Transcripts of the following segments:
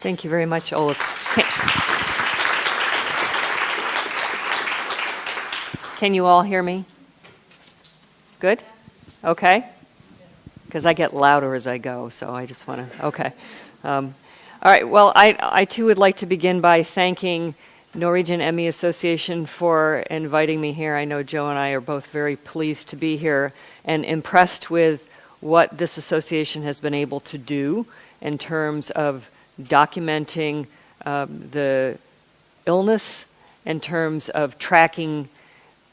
Thank you very much, Olaf. Can you all hear me? Good? Okay. Because I get louder as I go, so I just want to, okay. All right, well, I too would like to begin by thanking Norwegian ME Association for inviting me here. I know Joe and I are both very pleased to be here and impressed with what this association has been able to do in terms of documenting the illness, in terms of tracking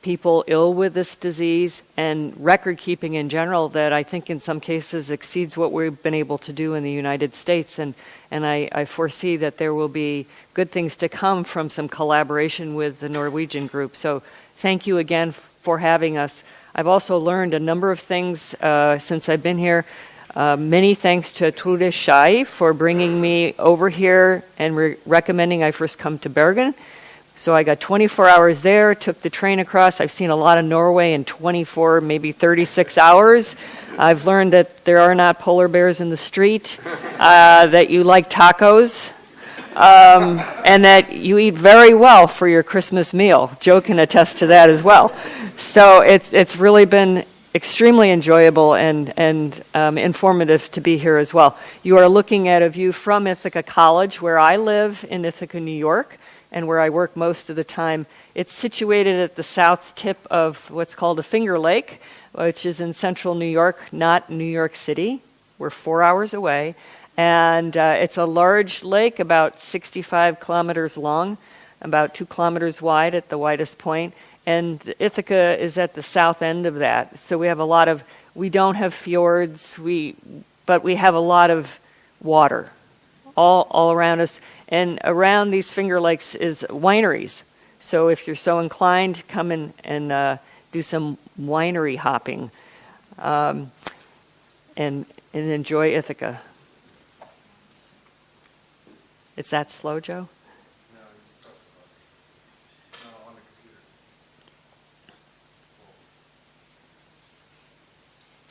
people ill with this disease, and record keeping in general that I think in some cases exceeds what we've been able to do in the United States. And I foresee that there will be good things to come from some collaboration with the Norwegian group. So thank you again for having us. I've also learned a number of things since I've been here. Many thanks to Trude Schei for bringing me over here and recommending I first come to Bergen. So I got 24 hours there, took the train across. I've seen a lot of Norway in 24, maybe 36 hours. I've learned that there are not polar bears in the street, that you like tacos, and that you eat very well for your Christmas meal. Joe can attest to that as well. So it's really been extremely enjoyable and informative to be here as well. You are looking at a view from Ithaca College, where I live in Ithaca, New York, and where I work most of the time. It's situated at the south tip of what's called a Finger Lake, which is in central New York, not New York City. We're 4 hours away. And it's a large lake, about 65 kilometers long, about 2 kilometers wide at the widest point. And Ithaca is at the south end of that. So we have we don't have fjords, but we have a lot of water all around us. And around these Finger Lakes is wineries. So if you're so inclined, come in and do some winery hopping and enjoy Ithaca. It's that slow, Joe? No, on the computer.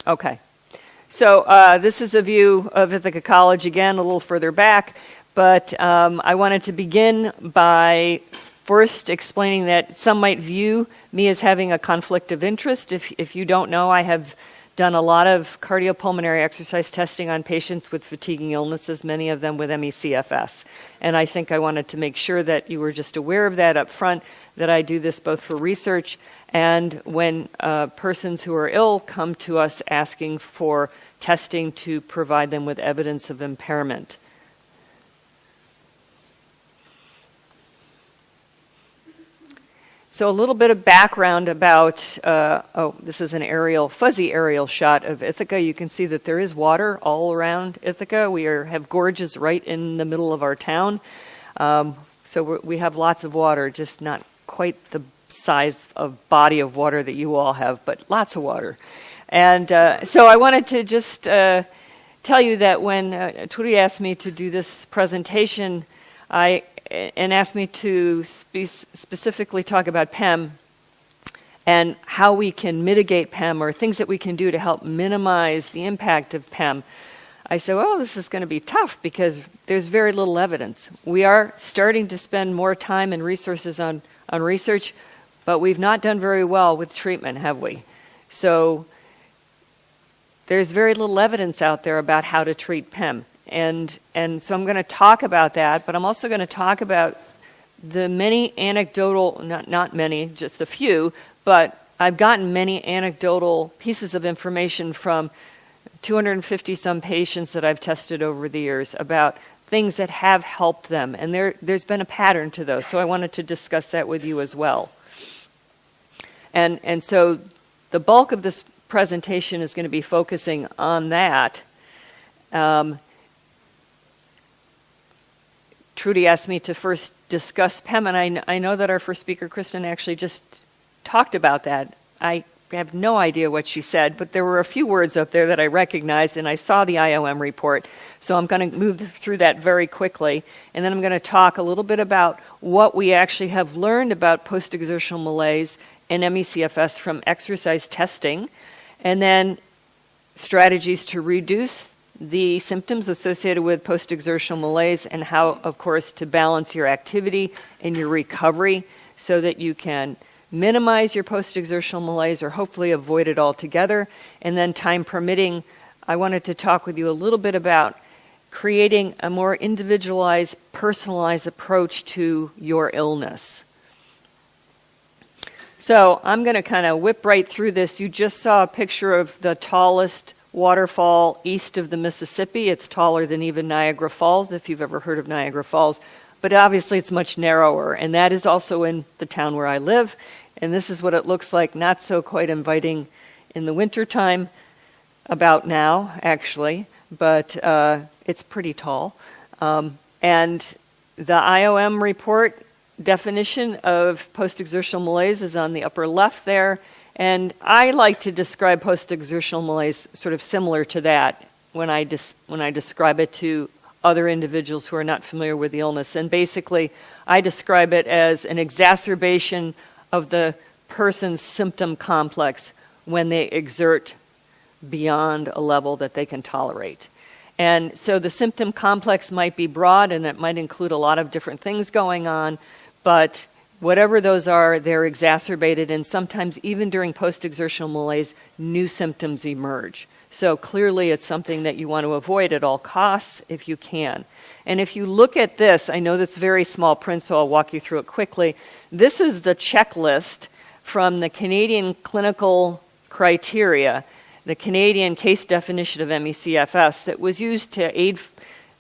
Okay. So this is a view of Ithaca College, again, a little further back. But I wanted to begin by first explaining that some might view me as having a conflict of interest. If you don't know, I have done a lot of cardiopulmonary exercise testing on patients with fatiguing illnesses, many of them with ME-CFS. And I think I wanted to make sure that you were just aware of that up front, that I do this both for research and when persons who are ill come to us asking for testing to provide them with evidence of impairment. So a little bit of background about, this is an fuzzy aerial shot of Ithaca. You can see that there is water all around Ithaca. We have gorges right in the middle of our town. So we have lots of water, just not quite the size of body of water that you all have, but lots of water. And so I wanted to just tell you that when Turi asked me to do this presentation, and asked me to specifically talk about PEM and how we can mitigate PEM or things that we can do to help minimize the impact of PEM. I said, well, this is going to be tough because there's very little evidence. We are starting to spend more time and resources on research, but we've not done very well with treatment, have we? So there's very little evidence out there about how to treat PEM. And so I'm going to talk about that, but I'm also going to talk about the many anecdotal, not many, just a few, but I've gotten many anecdotal pieces of information from 250 some patients that I've tested over the years about things that have helped them. And there's been a pattern to those, so I wanted to discuss that with you as well. And so the bulk of this presentation is going to be focusing on that. Trudy asked me to first discuss PEM, and I know that our first speaker, Kristen, actually just talked about that. I have no idea what she said, but there were a few words up there that I recognized, and I saw the IOM report, so I'm going to move through that very quickly, and then I'm going to talk a little bit about what we actually have learned about post-exertional malaise and ME-CFS from exercise testing, and then strategies to reduce the symptoms associated with post-exertional malaise and how, of course, to balance your activity and your recovery so that you can minimize your post-exertional malaise or hopefully avoid it altogether. And then, time permitting, I wanted to talk with you a little bit about creating a more individualized, personalized approach to your illness. So I'm going to kind of whip right through this. You just saw a picture of the tallest waterfall east of the Mississippi. It's taller than even Niagara Falls, if you've ever heard of Niagara Falls. But obviously it's much narrower, and that is also in the town where I live. And this is what it looks like, not so quite inviting in the wintertime, about now, actually, but it's pretty tall. And the IOM report definition of post-exertional malaise is on the upper left there. And I like to describe post-exertional malaise sort of similar to that when I describe it to other individuals who are not familiar with the illness. And basically, I describe it as an exacerbation of the person's symptom complex when they exert beyond a level that they can tolerate. And so the symptom complex might be broad, and it might include a lot of different things going on, but whatever those are, they're exacerbated, and sometimes even during post-exertional malaise, new symptoms emerge. So clearly it's something that you want to avoid at all costs if you can. And if you look at this, I know that's very small print, so I'll walk you through it quickly. This is the checklist from the Canadian Clinical Criteria, the Canadian Case Definition of ME/CFS, that was used to aid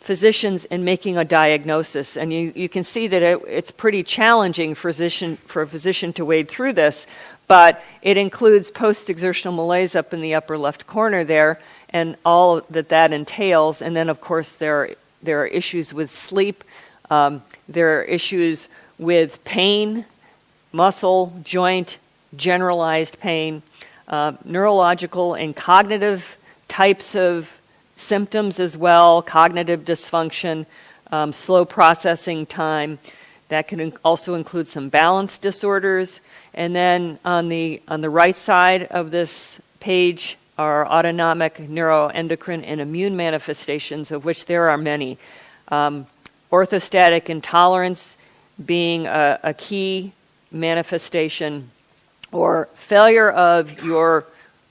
physicians in making a diagnosis. And you can see that it's pretty challenging for a physician to wade through this, but it includes post-exertional malaise up in the upper left corner there, and all that entails. And then, of course, there are issues with sleep. There are issues with pain, muscle, joint, generalized pain, neurological and cognitive types of symptoms as well, cognitive dysfunction, slow processing time. That can also include some balance disorders. And then on the right side of this page are autonomic, neuroendocrine, and immune manifestations, of which there are many. Orthostatic intolerance being a key manifestation, or failure of your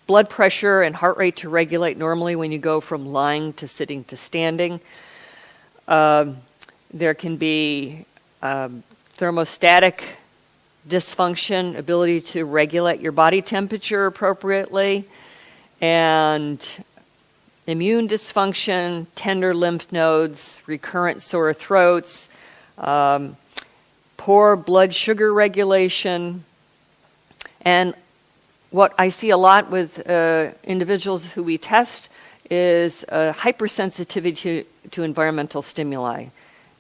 blood pressure and heart rate to regulate normally when you go from lying to sitting to standing. There can be thermostatic dysfunction, ability to regulate your body temperature appropriately, and immune dysfunction, tender lymph nodes, recurrent sore throats, poor blood sugar regulation. And what I see a lot with individuals who we test is hypersensitivity to environmental stimuli.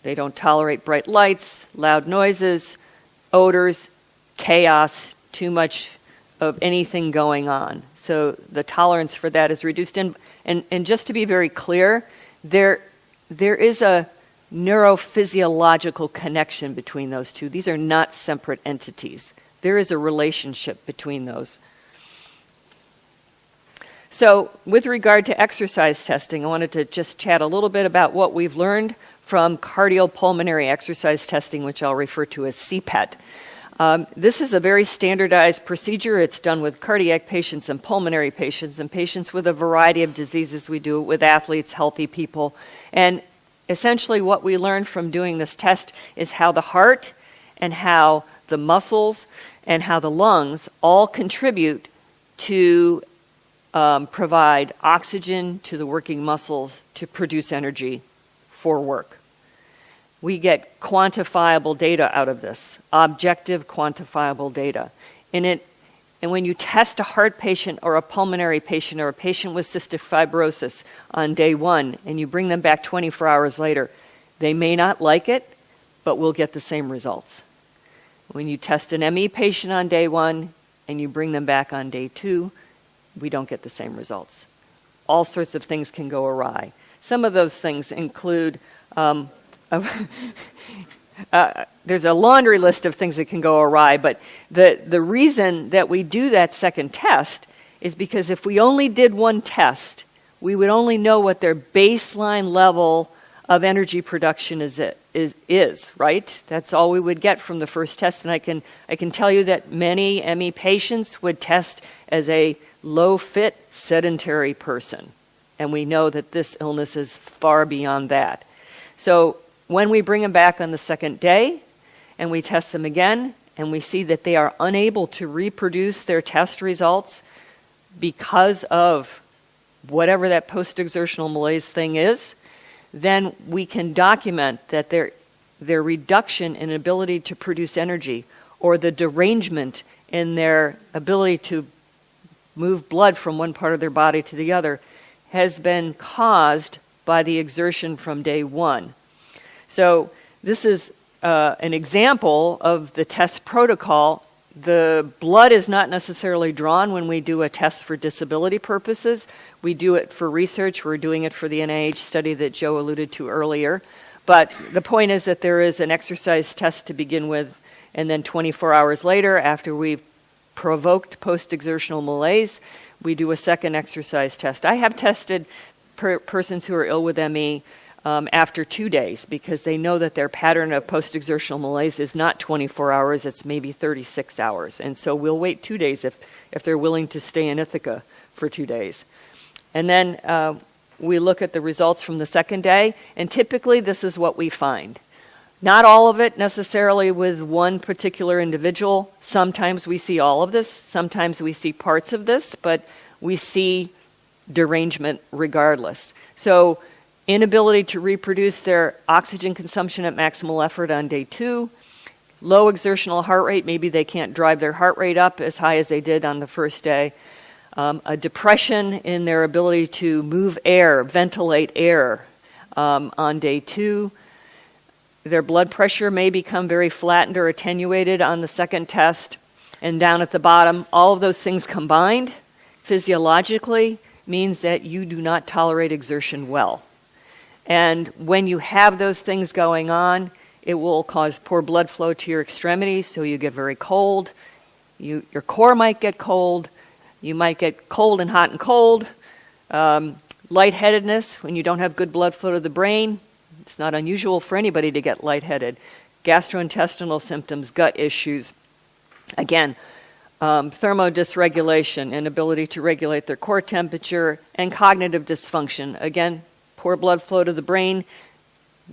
They don't tolerate bright lights, loud noises, odors, chaos, too much of anything going on. So the tolerance for that is reduced. And just to be very clear, there is a neurophysiological connection between those two. These are not separate entities. There is a relationship between those. So with regard to exercise testing, I wanted to just chat a little bit about what we've learned from cardiopulmonary exercise testing, which I'll refer to as CPET. This is a very standardized procedure. It's done with cardiac patients and pulmonary patients and patients with a variety of diseases. We do it with athletes, healthy people. And essentially what we learned from doing this test is how the heart and how the muscles and how the lungs all contribute to provide oxygen to the working muscles to produce energy for work. We get quantifiable data out of this, objective quantifiable data. And when you test a heart patient or a pulmonary patient or a patient with cystic fibrosis on day one and you bring them back 24 hours later, they may not like it, but we'll get the same results. When you test an ME patient on day one and you bring them back on day two, we don't get the same results. All sorts of things can go awry. Some of those things include, there's a laundry list of things that can go awry, but the reason that we do that second test is because if we only did one test, we would only know what their baseline level of energy production is, right? That's all we would get from the first test. And I can tell you that many ME patients would test as a low-fit, sedentary person. And we know that this illness is far beyond that. So when we bring them back on the second day and we test them again and we see that they are unable to reproduce their test results because of whatever that post-exertional malaise thing is, then we can document that their reduction in ability to produce energy or the derangement in their ability to move blood from one part of their body to the other has been caused by the exertion from day one. So this is an example of the test protocol. The blood is not necessarily drawn when we do a test for disability purposes. We do it for research. We're doing it for the NIH study that Joe alluded to earlier. But the point is that there is an exercise test to begin with, and then 24 hours later, after we've provoked post-exertional malaise, we do a second exercise test. I have tested persons who are ill with ME after 2 days because they know that their pattern of post-exertional malaise is not 24 hours, it's maybe 36 hours. And so we'll wait 2 days if they're willing to stay in Ithaca for 2 days. And then we look at the results from the second day, and typically this is what we find. Not all of it necessarily with one particular individual. Sometimes we see all of this. Sometimes we see parts of this, but we see derangement regardless. So inability to reproduce their oxygen consumption at maximal effort on day 2, low exertional heart rate, maybe they can't drive their heart rate up as high as they did on the first day, a depression in their ability to move air, ventilate air on day 2. Their blood pressure may become very flattened or attenuated on the second test. And down at the bottom, all of those things combined physiologically means that you do not tolerate exertion well. And when you have those things going on, it will cause poor blood flow to your extremities, so you get very cold. Your core might get cold. You might get cold and hot and cold. Lightheadedness, when you don't have good blood flow to the brain. It's not unusual for anybody to get lightheaded. Gastrointestinal symptoms, gut issues. Again, thermodysregulation, inability to regulate their core temperature, and cognitive dysfunction. Again, poor blood flow to the brain.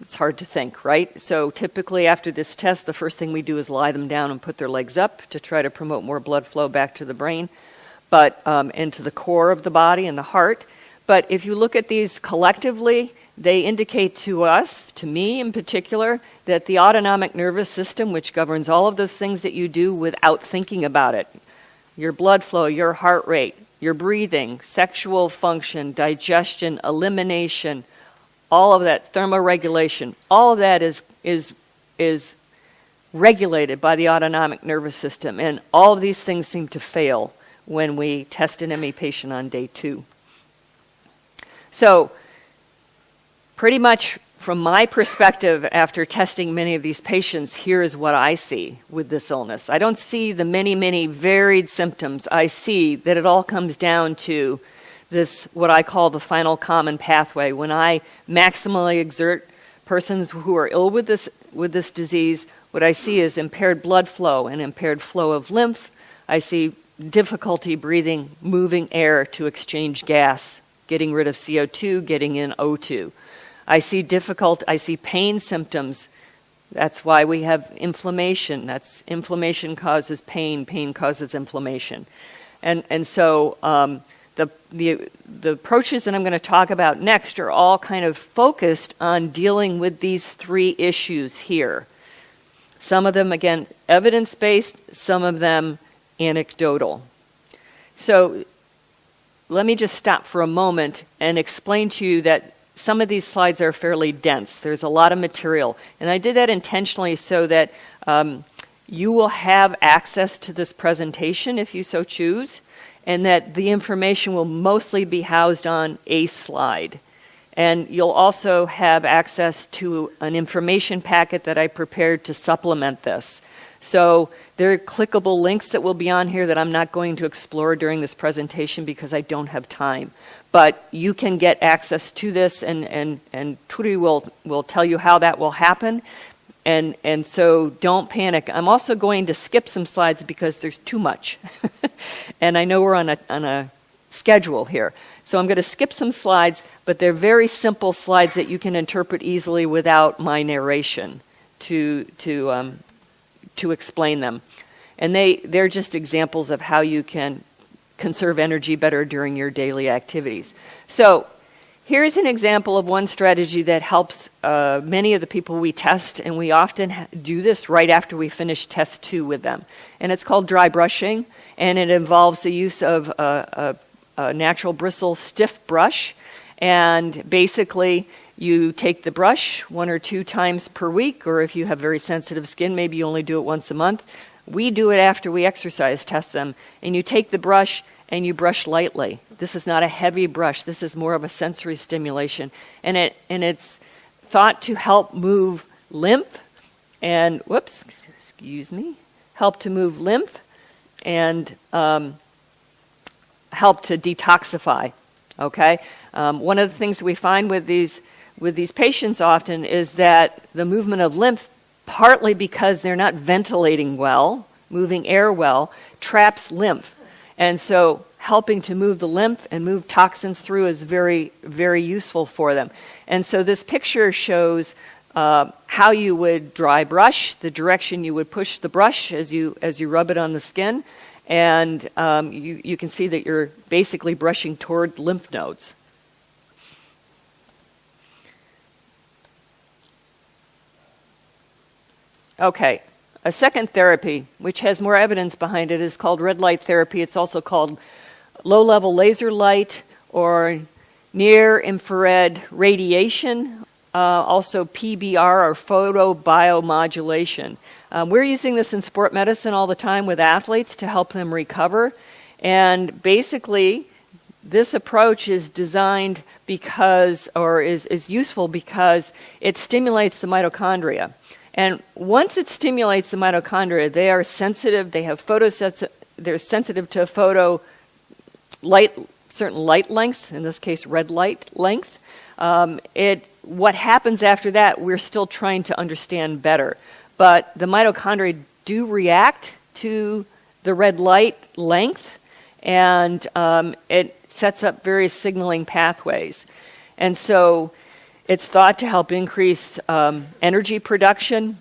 It's hard to think, right? So typically after this test, the first thing we do is lie them down and put their legs up to try to promote more blood flow back to the brain, but into the core of the body and the heart. But if you look at these collectively, they indicate to us, to me in particular, that the autonomic nervous system, which governs all of those things that you do without thinking about it, your blood flow, your heart rate, your breathing, sexual function, digestion, elimination, all of that, thermoregulation, all of that is regulated by the autonomic nervous system. And all of these things seem to fail when we test an ME patient on day 2. So, pretty much from my perspective, after testing many of these patients, here is what I see with this illness. I don't see the many, many varied symptoms. I see that it all comes down to this, what I call the final common pathway. When I maximally exert persons who are ill with this disease, what I see is impaired blood flow and impaired flow of lymph. I see difficulty breathing, moving air to exchange gas, getting rid of CO2, getting in O2. I see pain symptoms. That's why we have inflammation. Inflammation causes pain, pain causes inflammation. And so the approaches that I'm going to talk about next are all kind of focused on dealing with these 3 issues here. Some of them, again, evidence-based, some of them anecdotal. So let me just stop for a moment and explain to you that some of these slides are fairly dense. There's a lot of material. And I did that intentionally so that you will have access to this presentation if you so choose, and that the information will mostly be housed on a slide. And you'll also have access to an information packet that I prepared to supplement this. So there are clickable links that will be on here that I'm not going to explore during this presentation because I don't have time. But you can get access to this, and Turi will tell you how that will happen. And so don't panic. I'm also going to skip some slides because there's too much. And I know we're on a schedule here. So I'm going to skip some slides, but they're very simple slides that you can interpret easily without my narration to explain them. And they're just examples of how you can conserve energy better during your daily activities. So here's an example of one strategy that helps many of the people we test, and we often do this right after we finish test 2 with them. And it's called dry brushing, and it involves the use of a natural bristle stiff brush. And basically, you take the brush 1 or 2 times per week, or if you have very sensitive skin, maybe you only do it once a month. We do it after we exercise test them. And you take the brush and you brush lightly. This is not a heavy brush. This is more of a sensory stimulation. And it's thought to help move lymph and, help to move lymph and help to detoxify. Okay? One of the things we find with these patients often is that the movement of lymph, partly because they're not ventilating well, moving air well, traps lymph. And so helping to move the lymph and move toxins through is very, very useful for them. And so this picture shows how you would dry brush, the direction you would push the brush as you rub it on the skin. And you can see that you're basically brushing toward lymph nodes. Okay, a second therapy, which has more evidence behind it, is called red light therapy. It's also called low-level laser light or near-infrared radiation, also PBR or photobiomodulation. We're using this in sport medicine all the time with athletes to help them recover. And basically, this approach is designed because, or is useful because it stimulates the mitochondria. And once it stimulates the mitochondria, they are sensitive. They have they're sensitive to certain light lengths. In this case, red light length. What happens after that, we're still trying to understand better. But the mitochondria do react to the red light length, and it sets up various signaling pathways. And so it's thought to help increase energy production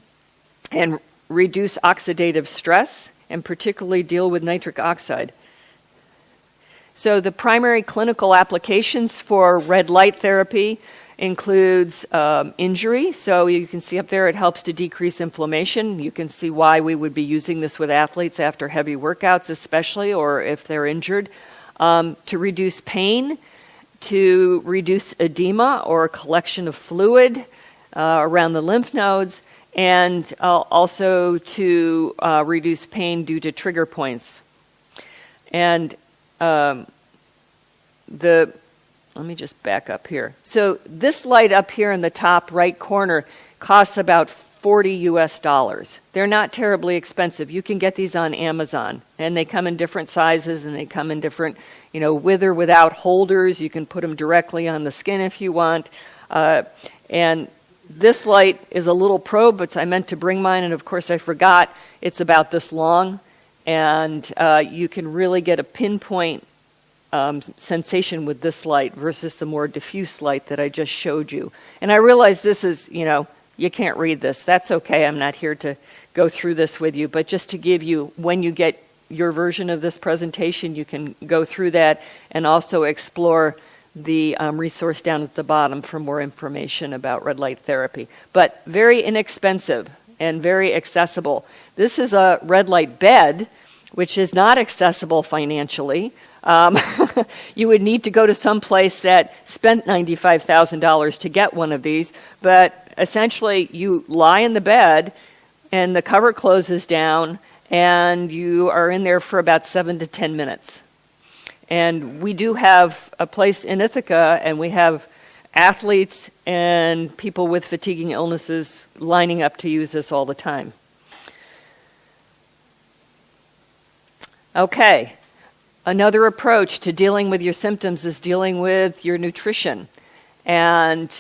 and reduce oxidative stress, and particularly deal with nitric oxide. So the primary clinical applications for red light therapy includes injury. So you can see up there it helps to decrease inflammation. You can see why we would be using this with athletes after heavy workouts especially, or if they're injured. To reduce pain, to reduce edema or collection of fluid around the lymph nodes, and also to reduce pain due to trigger points. And let me just back up here. So this light up here in the top right corner costs about $40. They're not terribly expensive. You can get these on Amazon, and they come in different sizes, and they come in different, with or without holders. You can put them directly on the skin if you want. And this light is a little probe, but I meant to bring mine, and of course I forgot. It's about this long, and you can really get a pinpoint sensation with this light versus the more diffuse light that I just showed you. And I realize this is, you can't read this. That's okay. I'm not here to go through this with you, but just to give you, when you get your version of this presentation, you can go through that and also explore the resource down at the bottom for more information about red light therapy. But very inexpensive and very accessible. This is a red light bed, which is not accessible financially. You would need to go to some place that spent $95,000 to get one of these, but essentially you lie in the bed and the cover closes down and you are in there for about 7 to 10 minutes. And we do have a place in Ithaca, and we have athletes and people with fatiguing illnesses lining up to use this all the time. Okay. Another approach to dealing with your symptoms is dealing with your nutrition. And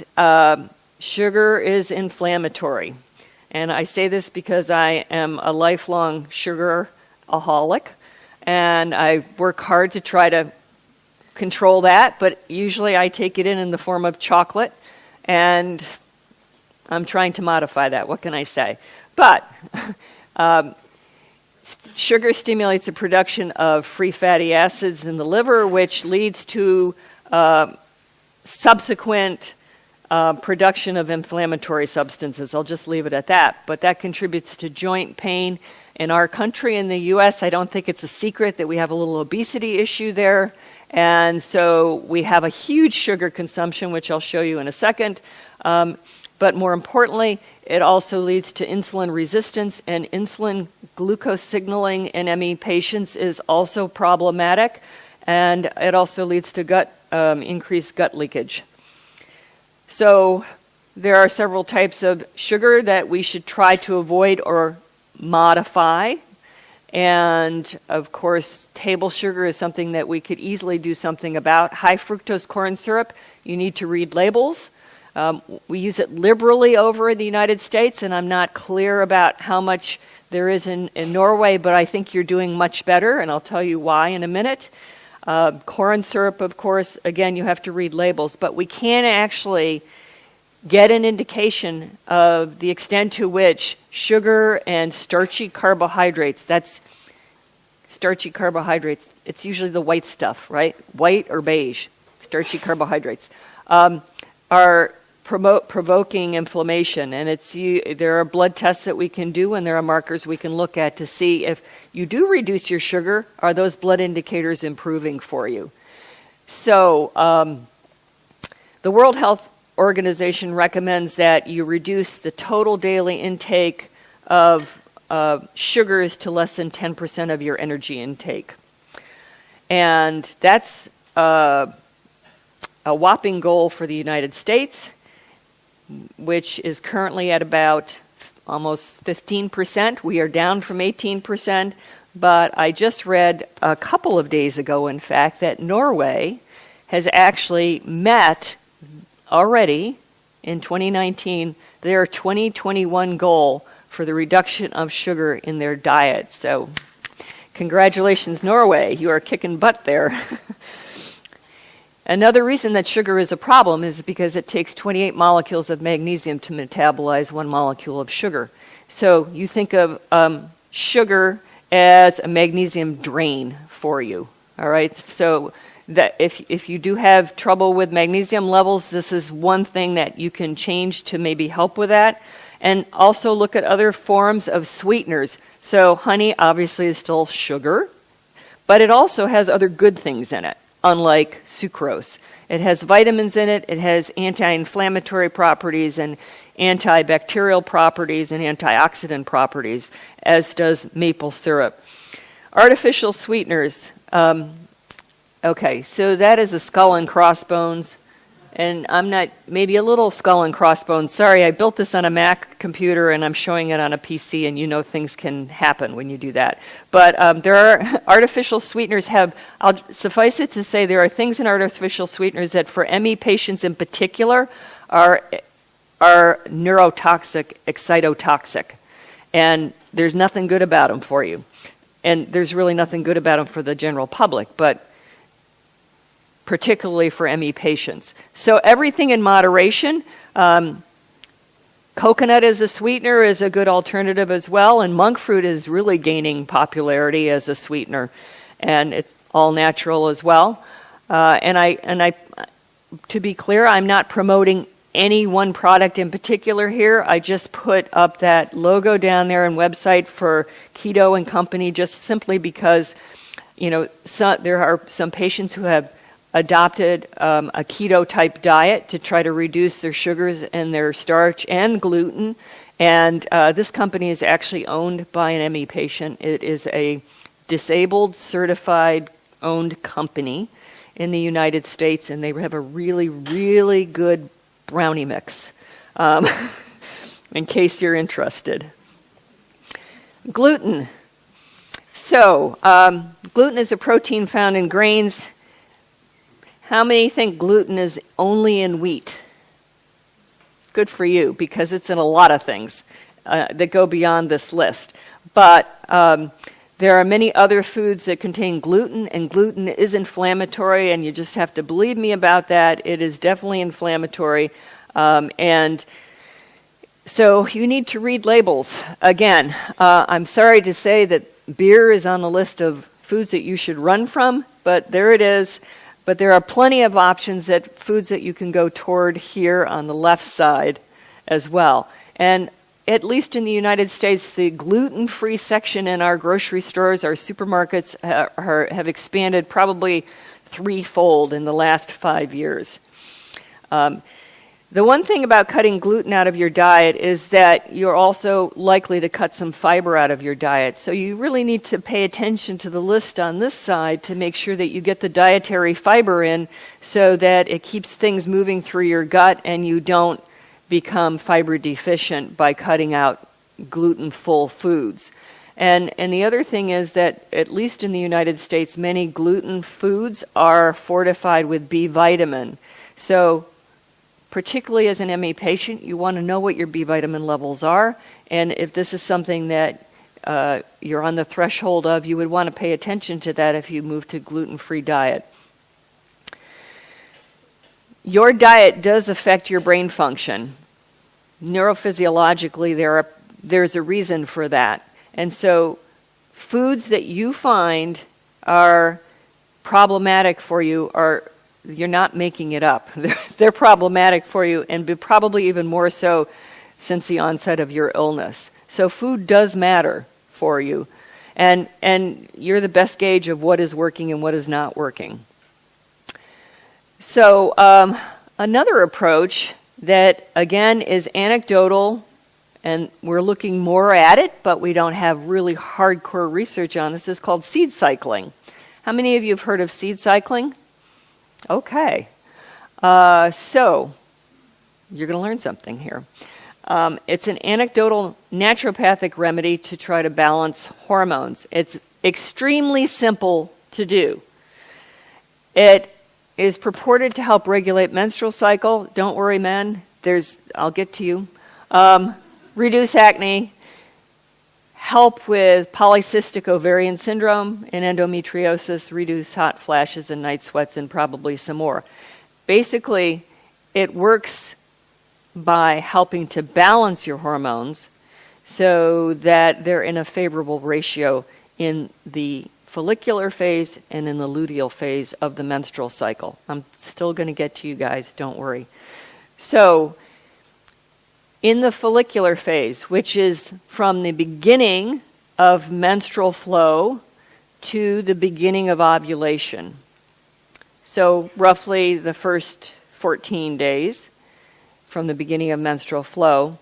sugar is inflammatory. And I say this because I am a lifelong sugar-aholic, and I work hard to try to control that, but usually I take it in the form of chocolate, and I'm trying to modify that. What can I say? But sugar stimulates the production of free fatty acids in the liver, which leads to subsequent production of inflammatory substances. I'll just leave it at that. But that contributes to joint pain. In our country, in the U.S., I don't think it's a secret that we have a little obesity issue there. And so we have a huge sugar consumption, which I'll show you in a second. But more importantly, it also leads to insulin resistance, and insulin glucose signaling in ME patients is also problematic. And it also leads to increased gut leakage. So there are several types of sugar that we should try to avoid or modify. And of course, table sugar is something that we could easily do something about. High fructose corn syrup, you need to read labels. We use it liberally over in the United States, and I'm not clear about how much there is in Norway, but I think you're doing much better, and I'll tell you why in a minute. Corn syrup, of course, again, you have to read labels, but we can actually get an indication of the extent to which sugar and starchy carbohydrates, that's starchy carbohydrates, it's usually the white stuff, right? White or beige, starchy carbohydrates, are provoking inflammation. And there are blood tests that we can do, and there are markers we can look at to see if you do reduce your sugar, are those blood indicators improving for you? So the World Health Organization recommends that you reduce the total daily intake of sugars to less than 10% of your energy intake. And that's a whopping goal for the United States, which is currently at about almost 15%. We are down from 18%, but I just read a couple of days ago, in fact, that Norway has actually met already in 2019 their 2021 goal for the reduction of sugar in their diet. So congratulations, Norway. You are kicking butt there. Another reason that sugar is a problem is because it takes 28 molecules of magnesium to metabolize 1 molecule of sugar. So you think of sugar as a magnesium drain for you, all right? So that if you do have trouble with magnesium levels, this is one thing that you can change to maybe help with that. And also look at other forms of sweeteners. So honey obviously is still sugar, but it also has other good things in it, unlike sucrose. It has vitamins in it, it has anti-inflammatory properties and antibacterial properties and antioxidant properties, as does maple syrup. Artificial sweeteners. Okay, so that is a skull and crossbones. And I'm not, maybe a little skull and crossbones. Sorry, I built this on a Mac computer and I'm showing it on a PC, and you know things can happen when you do that. But there are artificial sweeteners I'll suffice it to say there are things in artificial sweeteners that for ME patients in particular are neurotoxic, excitotoxic. And there's nothing good about them for you. And there's really nothing good about them for the general public, but particularly for ME patients. So everything in moderation. Coconut as a sweetener is a good alternative as well, and monk fruit is really gaining popularity as a sweetener, and it's all natural as well. And I, to be clear, I'm not promoting any one product in particular here. I just put up that logo down there and website for Keto and Company, just simply because, there are some patients who have adopted a keto-type diet to try to reduce their sugars and their starch and gluten. And this company is actually owned by an ME patient. It is a disabled, certified, owned company in the United States, and they have a really, really good brownie mix, in case you're interested. Gluten. So, gluten is a protein found in grains. How many think gluten is only in wheat? Good for you, because it's in a lot of things that go beyond this list. But there are many other foods that contain gluten, and gluten is inflammatory, and you just have to believe me about that. It is definitely inflammatory. And so you need to read labels. Again, I'm sorry to say that beer is on the list of foods that you should run from, but there it is. But there are plenty of options that foods that you can go toward here on the left side as well. And at least in the United States, the gluten-free section in our grocery stores, our supermarkets have expanded probably threefold in the last 5 years. The one thing about cutting gluten out of your diet is that you're also likely to cut some fiber out of your diet. So you really need to pay attention to the list on this side to make sure that you get the dietary fiber in so that it keeps things moving through your gut and you don't become fiber deficient by cutting out gluten-full foods. And the other thing is that, at least in the United States, many gluten foods are fortified with B vitamin. So particularly as an ME patient, you want to know what your B vitamin levels are. And if this is something that you're on the threshold of, you would want to pay attention to that if you move to gluten-free diet. Your diet does affect your brain function. Neurophysiologically, there's a reason for that. And so foods that you find are problematic for you you're not making it up. They're problematic for you, and probably even more so since the onset of your illness. So food does matter for you. And you're the best gauge of what is working and what is not working. So another approach that, again, is anecdotal, and we're looking more at it, but we don't have really hardcore research on this, is called seed cycling. How many of you have heard of seed cycling? Okay. So you're going to learn something here. It's an anecdotal naturopathic remedy to try to balance hormones. It's extremely simple to do. It is purported to help regulate menstrual cycle. Don't worry, men. I'll get to you. Reduce acne, help with polycystic ovarian syndrome and endometriosis, reduce hot flashes and night sweats, and probably some more. Basically, it works by helping to balance your hormones so that they're in a favorable ratio in the follicular phase and in the luteal phase of the menstrual cycle. I'm still going to get to you guys, don't worry. So, in the follicular phase, which is from the beginning of menstrual flow to the beginning of ovulation, so roughly the first 14 days from the beginning of menstrual flow,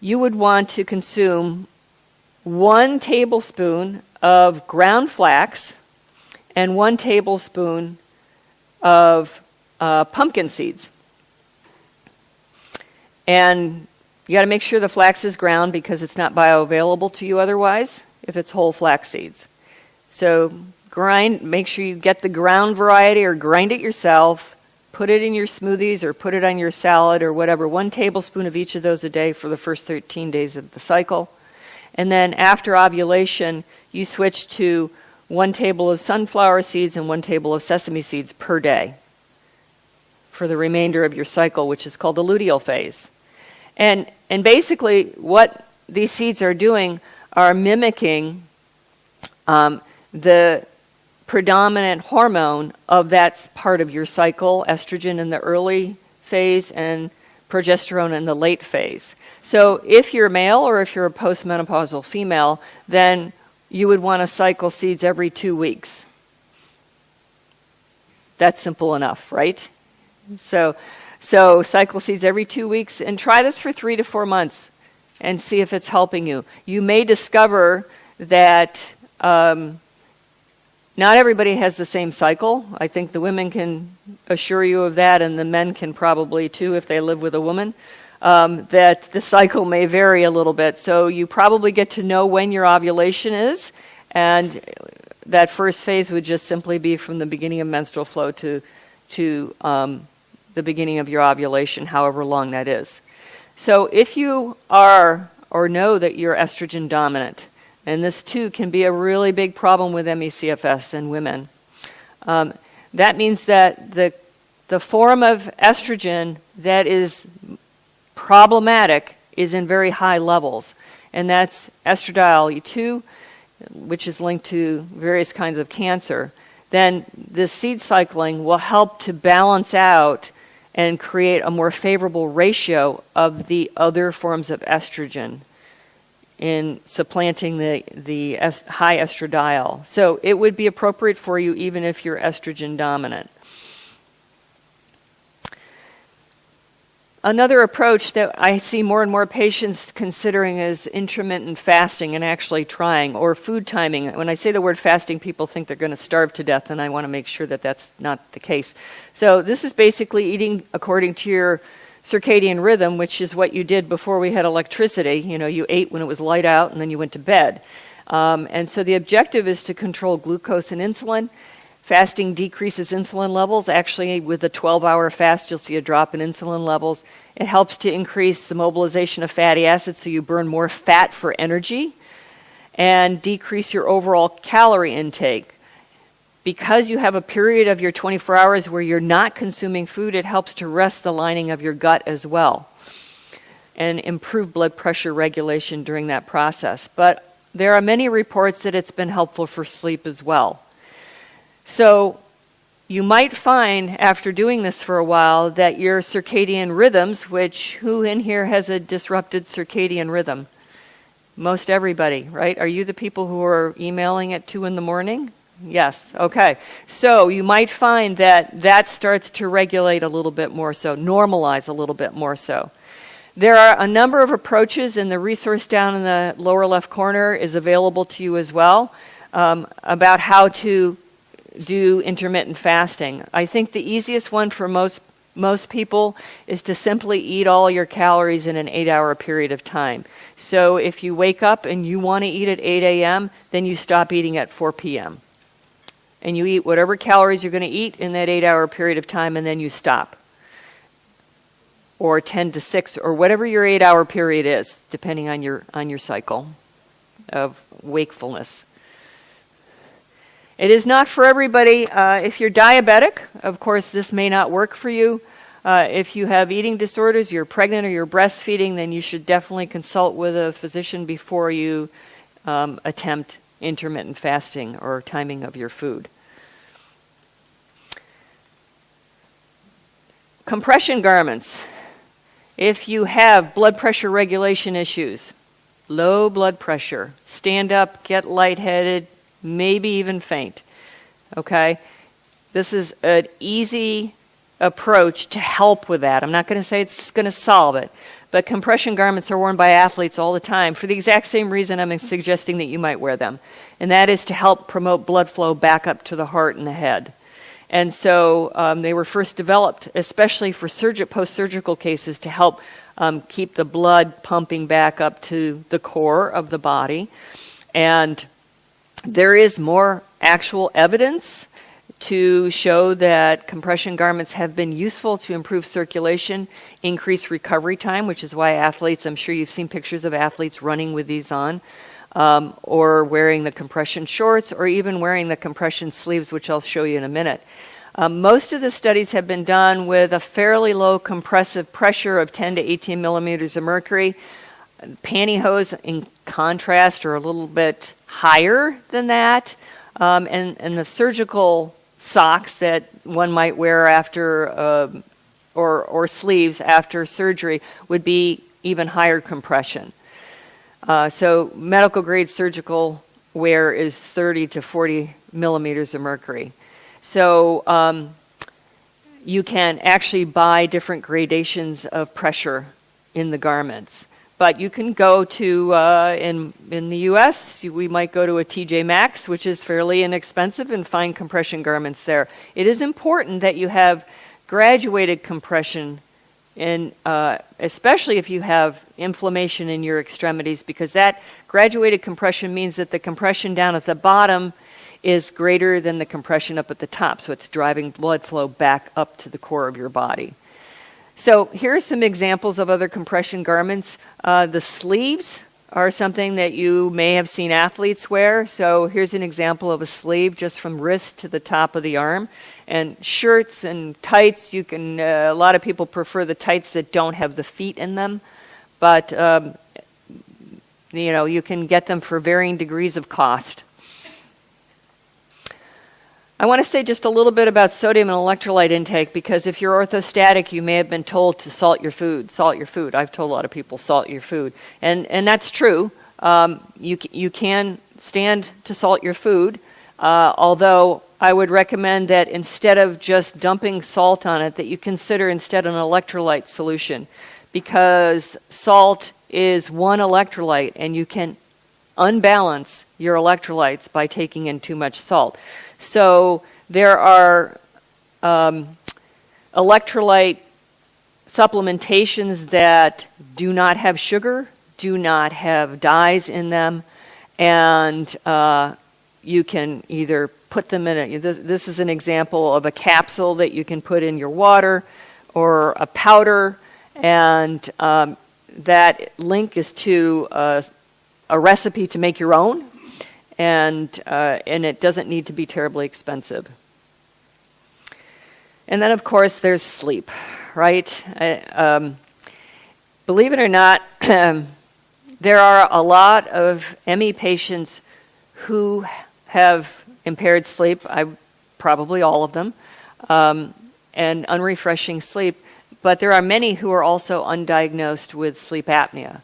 you would want to consume 1 tablespoon of ground flax and 1 tablespoon of pumpkin seeds. And you got to make sure the flax is ground because it's not bioavailable to you otherwise if it's whole flax seeds. So make sure you get the ground variety or grind it yourself, put it in your smoothies or put it on your salad or whatever, 1 tablespoon of each of those a day for the first 13 days of the cycle. And then after ovulation, you switch to 1 table of sunflower seeds and 1 table of sesame seeds per day for the remainder of your cycle, which is called the luteal phase. And basically what these seeds are doing are mimicking the predominant hormone of that part of your cycle, estrogen in the early phase and progesterone in the late phase. So if you're male or if you're a postmenopausal female, then you would want to cycle seeds every 2 weeks. That's simple enough, right? So cycle seeds every 2 weeks and try this for 3 to 4 months and see if it's helping you. You may discover that not everybody has the same cycle. I think the women can assure you of that, and the men can probably too if they live with a woman, that the cycle may vary a little bit. So you probably get to know when your ovulation is, And that first phase would just simply be from the beginning of menstrual flow to the beginning of your ovulation, however long that is. So if you are or know that you're estrogen dominant, and this too can be a really big problem with ME/CFS in women, that means that the form of estrogen that is problematic is in very high levels, and that's estradiol E2, which is linked to various kinds of cancer. Then this seed cycling will help to balance out and create a more favorable ratio of the other forms of estrogen in supplanting the high estradiol. So it would be appropriate for you even if you're estrogen dominant. Another approach that I see more and more patients considering is intermittent fasting and actually trying, or food timing. When I say the word fasting, people think they're going to starve to death, and I want to make sure that that's not the case. So this is basically eating according to your circadian rhythm, which is what you did before we had electricity. You know, you ate when it was light out, and then you went to bed. And so the objective is to control glucose and insulin. Fasting decreases insulin levels. Actually, with a 12-hour fast, you'll see a drop in insulin levels. It helps to increase the mobilization of fatty acids, so you burn more fat for energy, and decrease your overall calorie intake. Because you have a period of your 24 hours where you're not consuming food, it helps to rest the lining of your gut as well and improve blood pressure regulation during that process. But there are many reports that it's been helpful for sleep as well. So you might find after doing this for a while that your circadian rhythms, which who in here has a disrupted circadian rhythm? Most everybody, right? Are you the people who are emailing at 2 in the morning? Yes, okay. So you might find that that starts to regulate a little bit more so, normalize a little bit more so. There are a number of approaches, and the resource down in the lower left corner is available to you as well, about how to do intermittent fasting. I think the easiest one for most people is to simply eat all your calories in an 8-hour period of time. So if you wake up and you want to eat at 8 a.m., then you stop eating at 4 p.m. And you eat whatever calories you're going to eat in that 8-hour period of time, and then you stop. Or 10 to 6, or whatever your 8-hour period is, depending on your cycle of wakefulness. It is not for everybody. If you're diabetic, of course, this may not work for you. If you have eating disorders, you're pregnant, or you're breastfeeding, then you should definitely consult with a physician before you attempt intermittent fasting or timing of your food. Compression garments. If you have blood pressure regulation issues, low blood pressure, stand up, get lightheaded, maybe even faint, okay? This is an easy approach to help with that. I'm not going to say it's going to solve it, but compression garments are worn by athletes all the time for the exact same reason I'm suggesting that you might wear them, and that is to help promote blood flow back up to the heart and the head. And so they were first developed especially for post-surgical cases to help keep the blood pumping back up to the core of the body. And there is more actual evidence to show that compression garments have been useful to improve circulation, increase recovery time, which is why athletes, I'm sure you've seen pictures of athletes running with these on, or wearing the compression shorts, or even wearing the compression sleeves, which I'll show you in a minute. Most of the studies have been done with a fairly low compressive pressure of 10 to 18 millimeters of mercury. Pantyhose, in contrast, are a little bit higher than that. And the surgical socks that one might wear after, or sleeves after surgery would be even higher compression. So medical grade surgical wear is 30 to 40 millimeters of mercury. So you can actually buy different gradations of pressure in the garments. But you can go to, in the U.S., we might go to a TJ Maxx, which is fairly inexpensive, and find compression garments there. It is important that you have graduated compression and especially if you have inflammation in your extremities, because that graduated compression means that the compression down at the bottom is greater than the compression up at the top, so it's driving blood flow back up to the core of your body. So here are some examples of other compression garments. The sleeves are something that you may have seen athletes wear. So here's an example of a sleeve just from wrist to the top of the arm. And shirts and tights, you can, a lot of people prefer the tights that don't have the feet in them. But, you can get them for varying degrees of cost. I want to say just a little bit about sodium and electrolyte intake, because if you're orthostatic, you may have been told to salt your food. Salt your food. I've told a lot of people salt your food. And that's true. You can stand to salt your food, although I would recommend that instead of just dumping salt on it, that you consider instead an electrolyte solution, because salt is one electrolyte, and you can unbalance your electrolytes by taking in too much salt. So there are electrolyte supplementations that do not have sugar, do not have dyes in them, and you can either put them in this is an example of a capsule that you can put in your water, or a powder, and that link is to a recipe to make your own. And it doesn't need to be terribly expensive. And then, of course, there's sleep, right? Believe it or not, there are a lot of ME patients who have impaired sleep, probably all of them, and unrefreshing sleep. But there are many who are also undiagnosed with sleep apnea.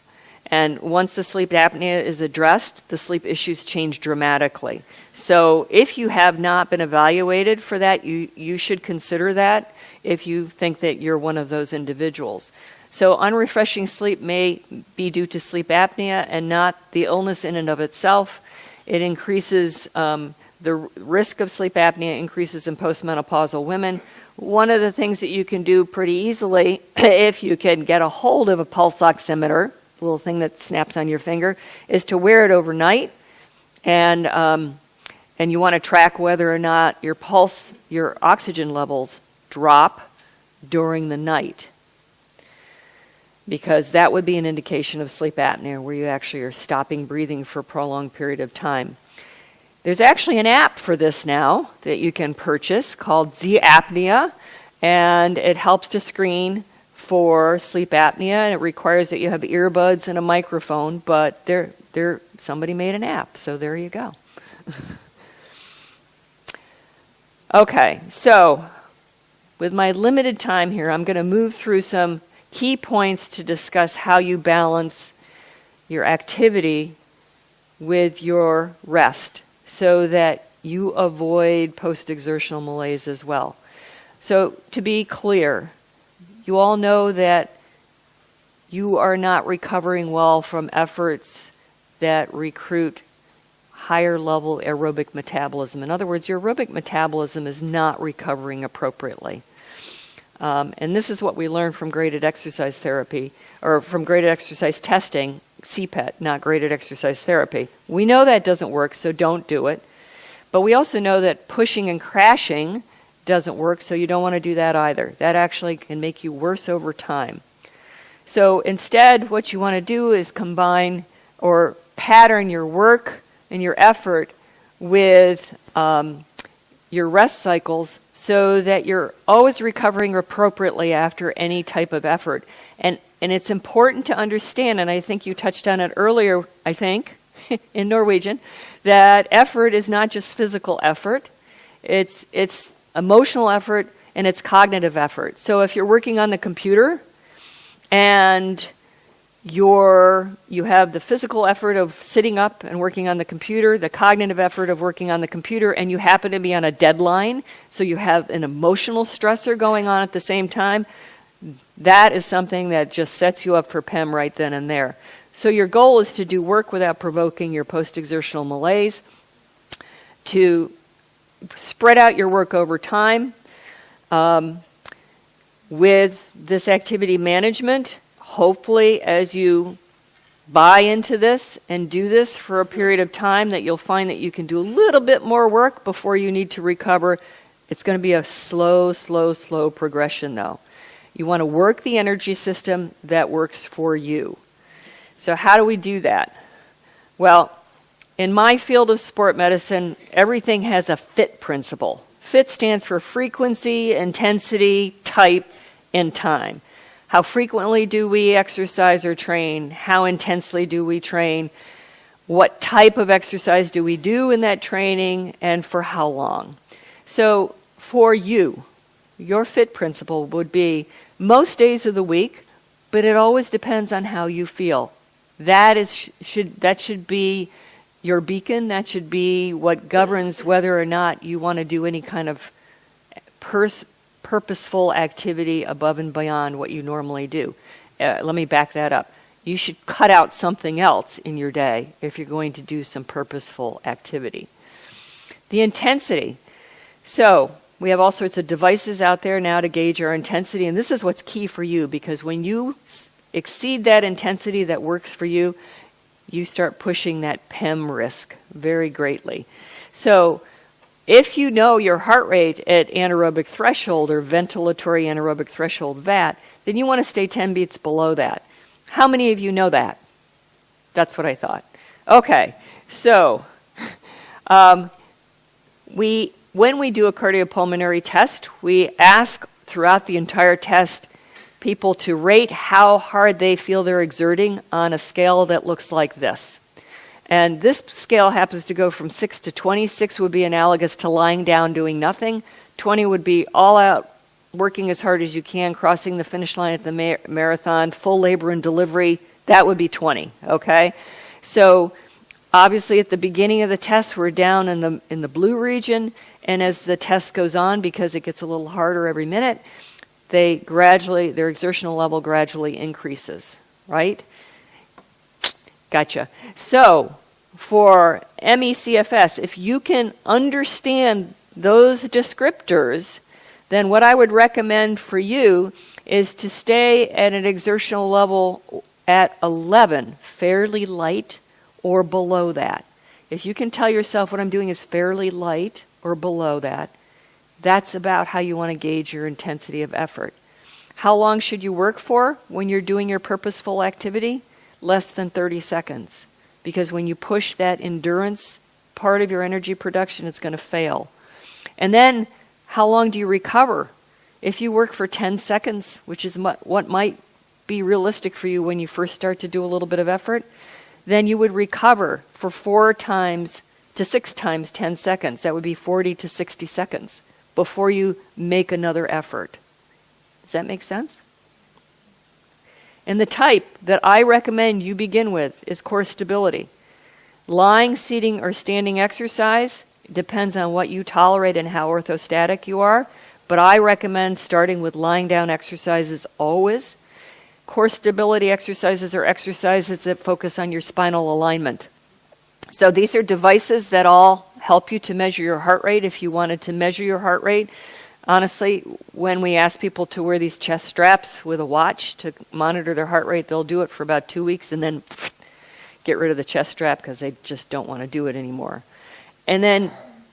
And once the sleep apnea is addressed, the sleep issues change dramatically. So if you have not been evaluated for that, you should consider that if you think that you're one of those individuals. So unrefreshing sleep may be due to sleep apnea and not the illness in and of itself. It increases, the risk of sleep apnea increases in postmenopausal women. One of the things that you can do pretty easily, if you can get a hold of a pulse oximeter, the little thing that snaps on your finger, is to wear it overnight, and you want to track whether or not your pulse, your oxygen levels drop during the night, because that would be an indication of sleep apnea, where you actually are stopping breathing for a prolonged period of time. There's actually an app for this now that you can purchase called Z-apnea, and it helps to screen for sleep apnea, and it requires that you have earbuds and a microphone, but somebody made an app, so there you go. Okay, so with my limited time here, I'm going to move through some key points to discuss how you balance your activity with your rest so that you avoid post-exertional malaise as well. So to be clear, you all know that you are not recovering well from efforts that recruit higher level aerobic metabolism. In other words, your aerobic metabolism is not recovering appropriately. And this is what we learned from graded exercise therapy, or from graded exercise testing, CPET, not graded exercise therapy. We know that doesn't work, so don't do it. But we also know that pushing and crashing doesn't work, so you don't want to do that either. That actually can make you worse over time. So instead, what you want to do is combine or pattern your work and your effort with your rest cycles so that you're always recovering appropriately after any type of effort. And it's important to understand, and I think you touched on it earlier, I think, in Norwegian, that effort is not just physical effort. It's emotional effort, and it's cognitive effort. So if you're working on the computer and you have the physical effort of sitting up and working on the computer, the cognitive effort of working on the computer, and you happen to be on a deadline, so you have an emotional stressor going on at the same time, that is something that just sets you up for PEM right then and there. So your goal is to do work without provoking your post-exertional malaise, to spread out your work over time. with this activity management, hopefully as you buy into this and do this for a period of time, that you'll find that you can do a little bit more work before you need to recover. It's going to be a slow progression though. You want to work the energy system that works for you. So how do we do that? Well, in my field of sport medicine, everything has a FIT principle. FIT stands for frequency, intensity, type, and time. How frequently do we exercise or train? How intensely do we train? What type of exercise do we do in that training, and for how long? So for you, your FIT principle would be most days of the week, but it always depends on how you feel. That should be your beacon. That should be what governs whether or not you want to do any kind of purposeful activity above and beyond what you normally do. Let me back that up. You should cut out something else in your day if you're going to do some purposeful activity. The intensity. So we have all sorts of devices out there now to gauge our intensity, and this is what's key for you, because when you exceed that intensity that works for you, you start pushing that PEM risk very greatly. So if you know your heart rate at anaerobic threshold or ventilatory anaerobic threshold VAT, then you want to stay 10 beats below that. How many of you know that? That's what I thought. Okay, so when we do a cardiopulmonary test, we ask throughout the entire test people to rate how hard they feel they're exerting on a scale that looks like this. And this scale happens to go from 6 to 20. 6 would be analogous to lying down doing nothing. 20 would be all out, working as hard as you can, crossing the finish line at the marathon, full labor and delivery. That would be 20, okay? So obviously at the beginning of the test, we're down in the blue region, and as the test goes on, because it gets a little harder every minute, their exertional level gradually increases, right? Gotcha. So for ME-CFS, if you can understand those descriptors, then what I would recommend for you is to stay at an exertional level at 11, fairly light or below that. If you can tell yourself what I'm doing is fairly light or below that, that's about how you want to gauge your intensity of effort. How long should you work for when you're doing your purposeful activity? Less than 30 seconds. Because when you push that endurance part of your energy production, it's going to fail. And then, how long do you recover? If you work for 10 seconds, which is what might be realistic for you when you first start to do a little bit of effort, then you would recover for 4 times to 6 times 10 seconds. That would be 40 to 60 seconds before you make another effort. Does that make sense? And the type that I recommend you begin with is core stability. Lying, seating, or standing exercise depends on what you tolerate and how orthostatic you are, but I recommend starting with lying down exercises always. Core stability exercises are exercises that focus on your spinal alignment. So these are devices that all help you to measure your heart rate if you wanted to measure your heart rate. Honestly, when we ask people to wear these chest straps with a watch to monitor their heart rate, they'll do it for about 2 weeks and then get rid of the chest strap because they just don't want to do it anymore. And then,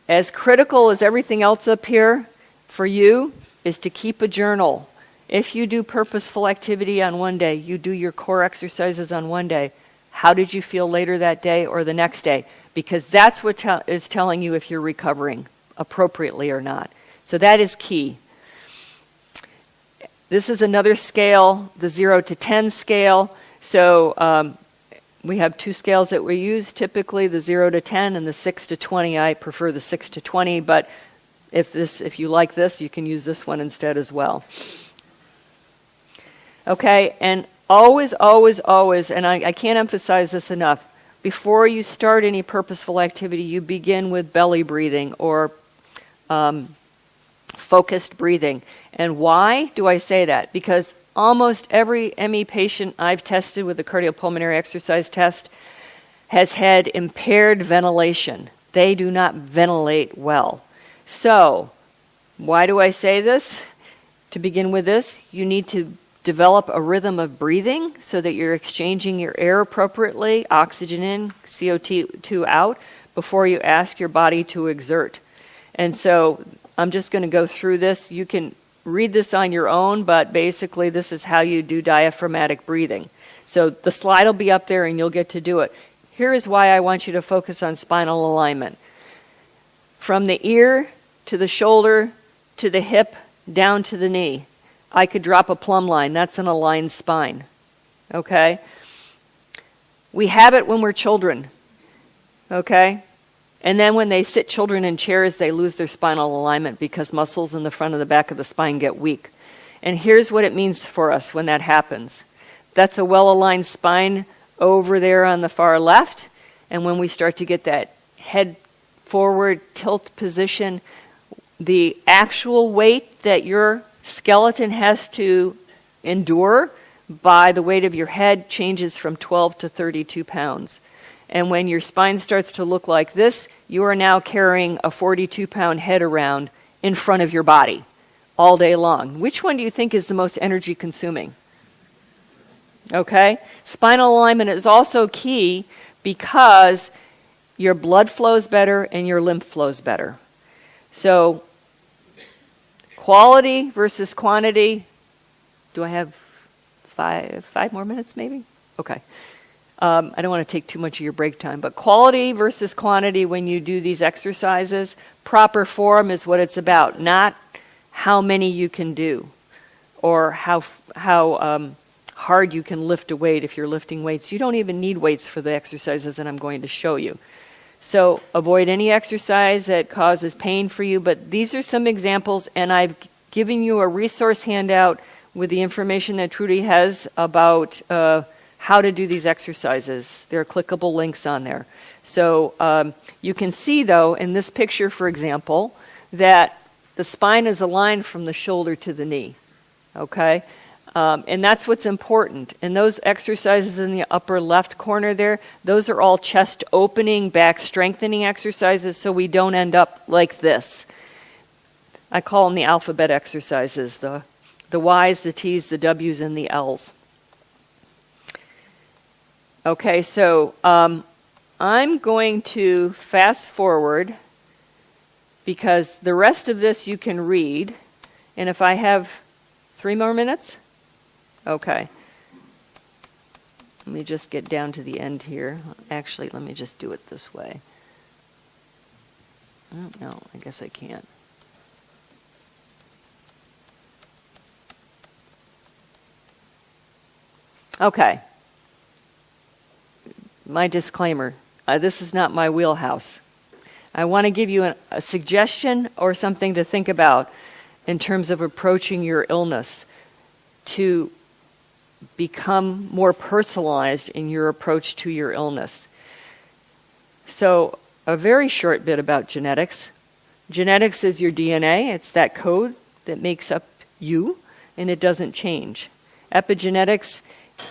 as critical as everything else up here for you is to keep a journal. If you do purposeful activity on one day, you do your core exercises on one day, how did you feel later that day or the next day? Because that's what is telling you if you're recovering appropriately or not. So that is key. This is another scale, the 0 to 10 scale. So we have 2 scales that we use, typically the 0 to 10 and the 6 to 20. I prefer the 6 to 20, but if you like this, you can use this one instead as well. Okay, and always, and I can't emphasize this enough, before you start any purposeful activity, you begin with belly breathing or focused breathing. And why do I say that? Because almost every ME patient I've tested with the cardiopulmonary exercise test has had impaired ventilation. They do not ventilate well. So, why do I say this? To begin with this, you need to develop a rhythm of breathing so that you're exchanging your air appropriately, oxygen in, CO2 out, before you ask your body to exert. And so I'm just going to go through this. You can read this on your own, but basically this is how you do diaphragmatic breathing. So the slide will be up there and you'll get to do it. Here is why I want you to focus on spinal alignment. From the ear to the shoulder to the hip down to the knee. I could drop a plumb line. That's an aligned spine. Okay? We have it when we're children. Okay? And then when they sit children in chairs, they lose their spinal alignment because muscles in the front of the back of the spine get weak. And here's what it means for us when that happens. That's a well-aligned spine over there on the far left. And when we start to get that head forward tilt position, the actual weight that your skeleton has to endure by the weight of your head changes from 12 to 32 pounds. And when your spine starts to look like this, you are now carrying a 42-pound head around in front of your body all day long. Which one do you think is the most energy consuming? Okay? Spinal alignment is also key because your blood flows better and your lymph flows better. So, quality versus quantity. Do I have five more minutes maybe? Okay. I don't want to take too much of your break time, but quality versus quantity when you do these exercises, proper form is what it's about, not how many you can do or how hard you can lift a weight if you're lifting weights. You don't even need weights for the exercises that I'm going to show you. So avoid any exercise that causes pain for you, but these are some examples, and I've given you a resource handout with the information that Trudy has about how to do these exercises. There are clickable links on there. So you can see, though, in this picture, for example, that the spine is aligned from the shoulder to the knee, okay? And that's what's important. And those exercises in the upper left corner there, those are all chest opening, back strengthening exercises so we don't end up like this. I call them the alphabet exercises, the Y's, the T's, the W's, and the L's. Okay, so I'm going to fast forward because the rest of this you can read. And if I have 3 more minutes? Okay. Let me just get down to the end here. Actually, let me just do it this way. Oh, no, I guess I can't. Okay. My disclaimer, this is not my wheelhouse. I want to give you a suggestion or something to think about in terms of approaching your illness to become more personalized in your approach to your illness. So, a very short bit about genetics. Genetics is your DNA. It's that code that makes up you, and it doesn't change. Epigenetics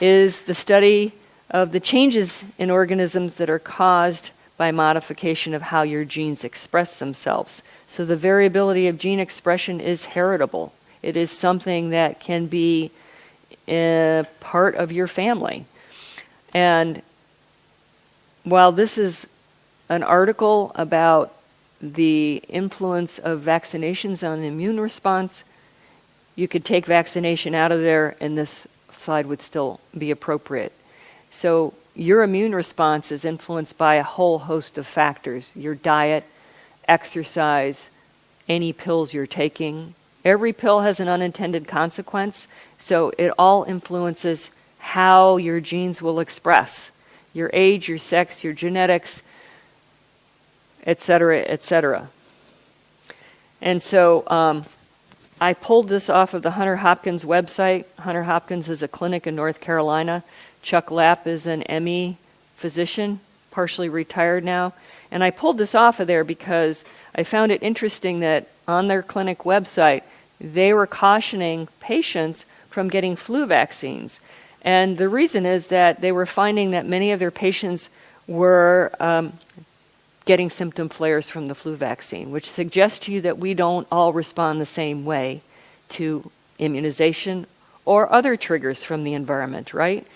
is the study of the changes in organisms that are caused by modification of how your genes express themselves. So the variability of gene expression is heritable. It is something that can be part of your family. And while this is an article about the influence of vaccinations on the immune response, you could take vaccination out of there and this slide would still be appropriate. So your immune response is influenced by a whole host of factors. Your diet, exercise, any pills you're taking. Every pill has an unintended consequence, so it all influences how your genes will express. Your age, your sex, your genetics, etc., etc. And so I pulled this off of the Hunter Hopkins website. Hunter Hopkins is a clinic in North Carolina. Chuck Lapp is an ME physician, partially retired now. And I pulled this off of there because I found it interesting that on their clinic website, they were cautioning patients from getting flu vaccines. And the reason is that they were finding that many of their patients were getting symptom flares from the flu vaccine, which suggests to you that we don't all respond the same way to immunization, or other triggers from the environment, right?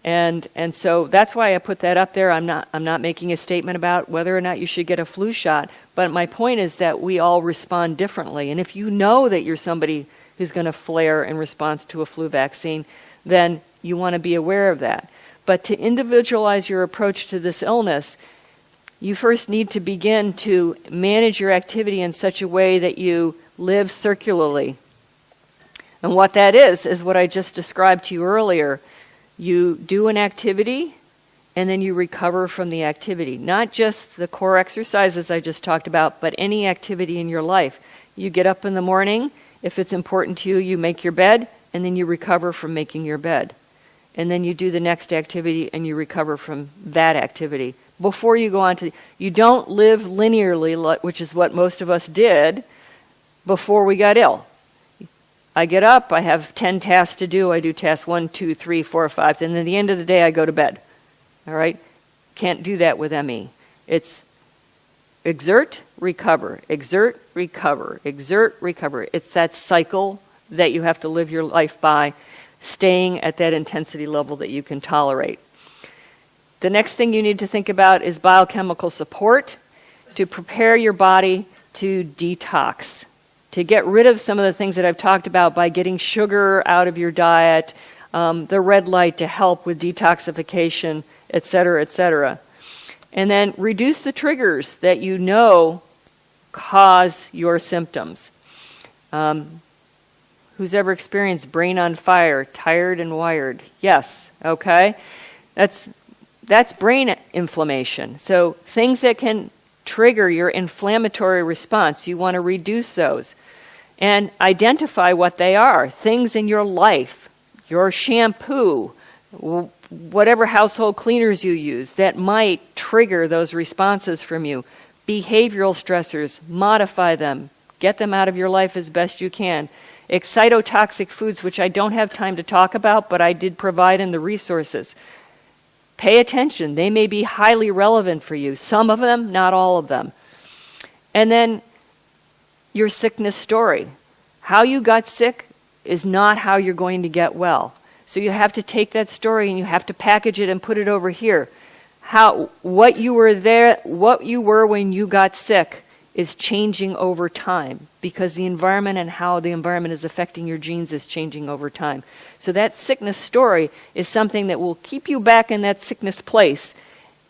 And so that's why I put that up there. I'm not making a statement about whether or not you should get a flu shot, but my point is that we all respond differently. And if you know that you're somebody who's going to flare in response to a flu vaccine, then you want to be aware of that. But to individualize your approach to this illness, you first need to begin to manage your activity in such a way that you live circularly. And what that is what I just described to you earlier. You do an activity, and then you recover from the activity. Not just the core exercises I just talked about, but any activity in your life. You get up in the morning. If it's important to you, you make your bed, and then you recover from making your bed. And then you do the next activity, and you recover from that activity. Before you go on to... You don't live linearly, which is what most of us did before we got ill. I get up, I have 10 tasks to do. I do tasks 1, 2, 3, 4, 5, and then at the end of the day, I go to bed. All right? Can't do that with ME. It's exert, recover, exert, recover, exert, recover. It's that cycle that you have to live your life by, staying at that intensity level that you can tolerate. The next thing you need to think about is biochemical support to prepare your body to detox, to get rid of some of the things that I've talked about by getting sugar out of your diet, the red light to help with detoxification, et cetera, et cetera. And then reduce the triggers that you know cause your symptoms. Who's ever experienced brain on fire, tired and wired? Yes, okay. That's brain inflammation. So things that can trigger your inflammatory response, you want to reduce those. And identify what they are. Things in your life, your shampoo, whatever household cleaners you use that might trigger those responses from you. Behavioral stressors, modify them. Get them out of your life as best you can. Excitotoxic foods, which I don't have time to talk about, but I did provide in the resources. Pay attention. They may be highly relevant for you. Some of them, not all of them. And then your sickness story. How you got sick is not how you're going to get well. So you have to take that story and you have to package it and put it over here. What you were when you got sick is changing over time because the environment and how the environment is affecting your genes is changing over time. So that sickness story is something that will keep you back in that sickness place,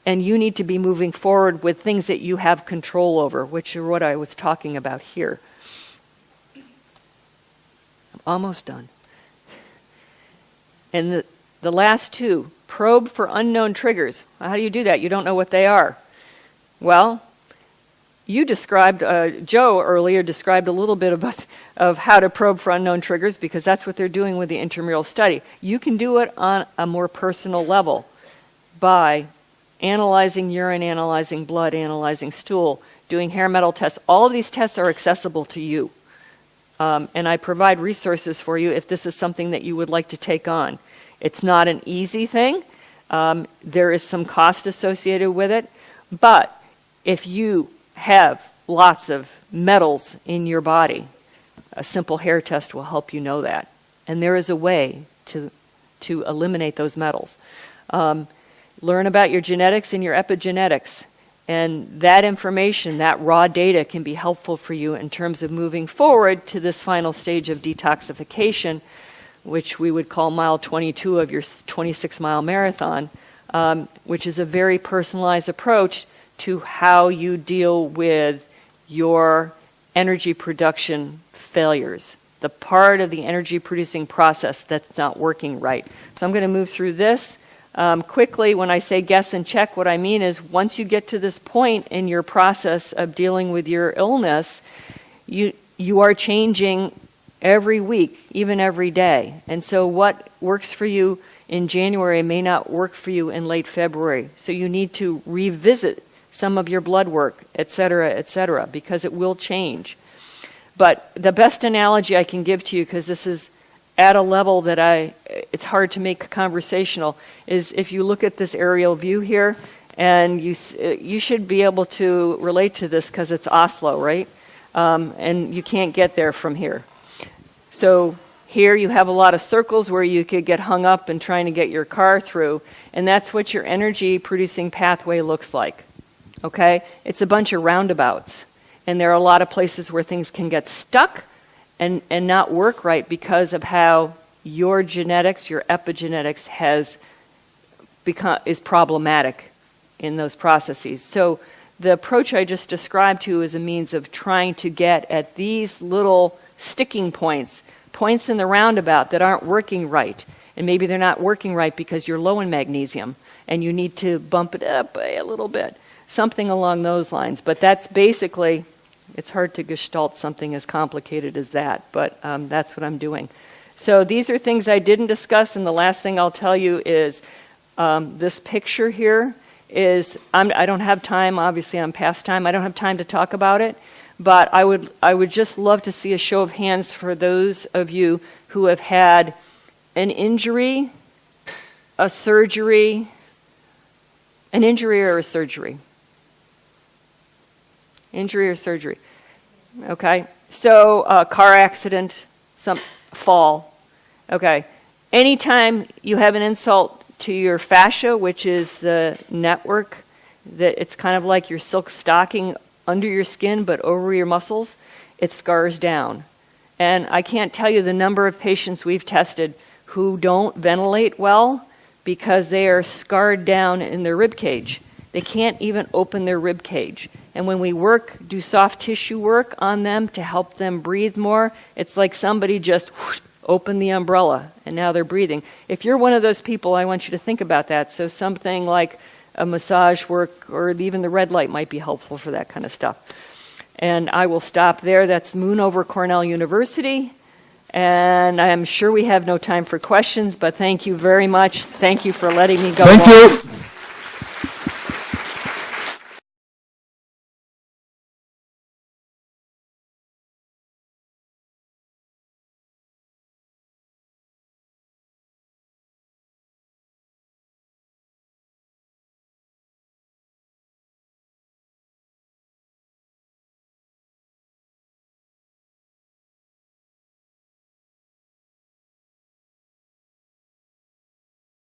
and you need to be moving forward with things that you have control over, which are what I was talking about here. I'm almost done. And the last two, probe for unknown triggers. How do you do that? You don't know what they are. Well, you described, Joe earlier described a little bit of how to probe for unknown triggers because that's what they're doing with the intramural study. You can do it on a more personal level by analyzing urine, analyzing blood, analyzing stool, doing hair metal tests. All of these tests are accessible to you. And I provide resources for you if this is something that you would like to take on. It's not an easy thing. There is some cost associated with it. But if you have lots of metals in your body, a simple hair test will help you know that. And there is a way to eliminate those metals. Learn about your genetics and your epigenetics. And that information, that raw data, can be helpful for you in terms of moving forward to this final stage of detoxification, which we would call mile 22 of your 26-mile marathon, which is a very personalized approach to how you deal with your energy production failures, the part of the energy producing process that's not working right. So I'm going to move through this. Quickly, when I say guess and check, what I mean is once you get to this point in your process of dealing with your illness, you are changing every week, even every day. And so what works for you in January may not work for you in late February. So you need to revisit some of your blood work, et cetera, because it will change. But the best analogy I can give to you, because this is at a level that it's hard to make conversational, is if you look at this aerial view here, and you should be able to relate to this because it's Oslo, right? And you can't get there from here. So Here you have a lot of circles where you could get hung up in trying to get your car through, and that's what your energy-producing pathway looks like, okay? It's a bunch of roundabouts, and there are a lot of places where things can get stuck and not work right because of how your genetics, your epigenetics is problematic in those processes. So the approach I just described to you is a means of trying to get at these little sticking points in the roundabout that aren't working right. And maybe they're not working right because you're low in magnesium and you need to bump it up a little bit. Something along those lines. But that's basically, it's hard to gestalt something as complicated as that, but that's what I'm doing. So these are things I didn't discuss, and the last thing I'll tell you is this picture here is, I don't have time, obviously I'm past time, I don't have time to talk about it, but I would just love to see a show of hands for those of you who have had an injury, a surgery, an injury or a surgery. Injury or surgery. Okay, so car accident, some fall. Okay, anytime you have an insult to your fascia, which is the network, that it's kind of like your silk stocking under your skin but over your muscles, it scars down. And I can't tell you the number of patients we've tested who don't ventilate well because they are scarred down in their rib cage. They can't even open their rib cage. And when we do soft tissue work on them to help them breathe more, it's like somebody just opened the umbrella and now they're breathing. If you're one of those people, I want you to think about that. So something like a massage work or even the red light might be helpful for that kind of stuff. And I will stop there. That's Moon over Cornell University. And I'm sure we have no time for questions, but thank you very much. Thank you for letting me go. Thank you.